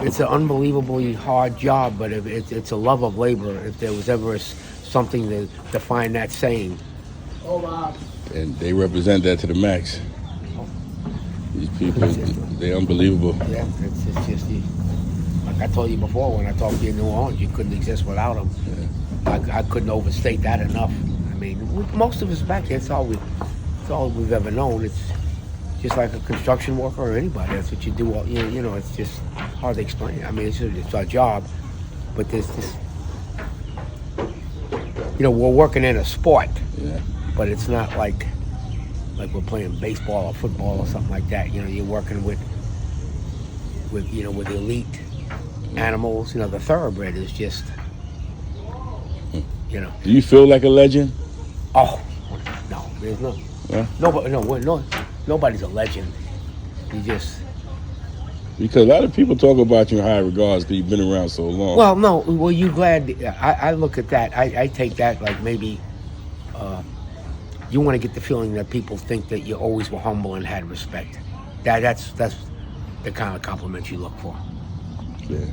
It's an unbelievably hard job, but it's a love of labor. If there was ever something to define that saying. And they represent that to the max. These people, they're unbelievable. Yeah, it's just like I told you before when I talked to you in New Orleans, you couldn't exist without them. I couldn't overstate that enough. I mean, most of us back here, it's all we've ever known. It's just like a construction worker or anybody. That's what you do. You know, it's just hard to explain. I mean, it's our job, but there's this. You know, we're working in a sport, but it's not like we're playing baseball or football or something like that. You know, you're working with elite animals. You know, the thoroughbred is just, you know. Do you feel like a legend? Oh, no, there's no. Yeah? Nobody's a legend. You just. Because a lot of people talk about you in high regards because you've been around so long. Well, no. Well, you glad? I look at that. I take that like maybe. You want to get the feeling that people think that you always were humble and had respect. That's the kind of compliment you look for. Yeah.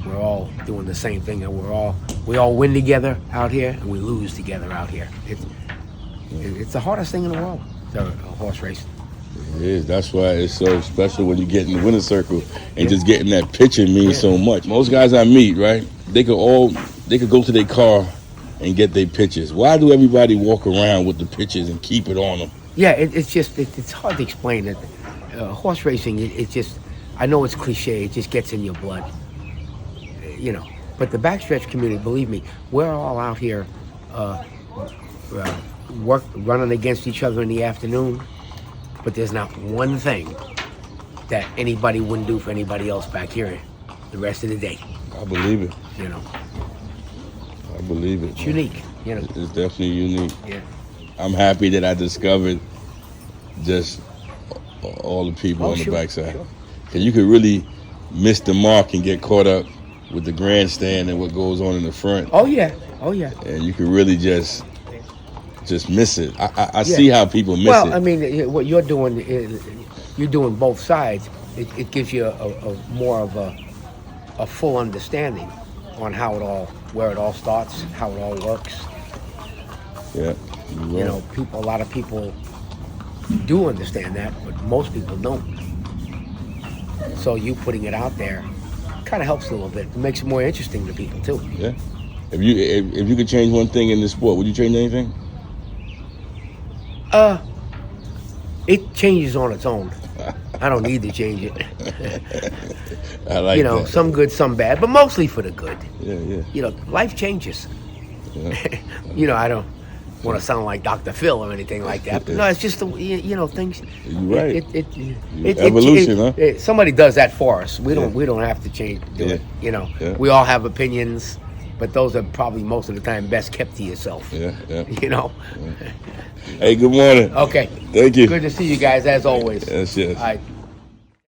We're all doing the same thing, and we all win together out here, and we lose together out here. It's the hardest thing in the world, a horse race. It is. That's why it's so special when you get in the winner's circle and just getting that picture means so much. Most guys I meet, right? They could go to their car and get their pictures. Why do everybody walk around with the pictures and keep it on them? Yeah, it's hard to explain it. Horse racing, it's just, I know it's cliche, it just gets in your blood. You know, but the backstretch community, believe me, we're all out here running against each other in the afternoon, but there's not one thing that anybody wouldn't do for anybody else back here the rest of the day. I believe it. You know. I believe it. It's unique, you know. It's definitely unique. Yeah. I'm happy that I discovered just all the people on the backside. Because you could really miss the mark and get caught up with the grandstand and what goes on in the front. Oh yeah. And you could really just miss it. I see how people miss it. Well, I mean, what you're doing is you're doing both sides. It gives you a more of a full understanding on where it all starts, how it all works. Yeah. You know, a lot of people do understand that, but most people don't. So you putting it out there kind of helps a little bit. It makes it more interesting to people too. Yeah. If you could change one thing in this sport, would you change anything? It changes on its own. I don't need to change it. I like that. Some good, some bad, but mostly for the good. Yeah. You know, life changes. Yeah. You know, I don't want to sound like Dr. Phil or anything like that. But no, it's just things. You're right. It evolution, huh? Somebody does that for us. We don't have to change. Do it. You know, we all have opinions, but those are probably most of the time best kept to yourself. Yeah. You know. Hey, good morning. Okay. Thank you. Good to see you guys as always. Yes. All right.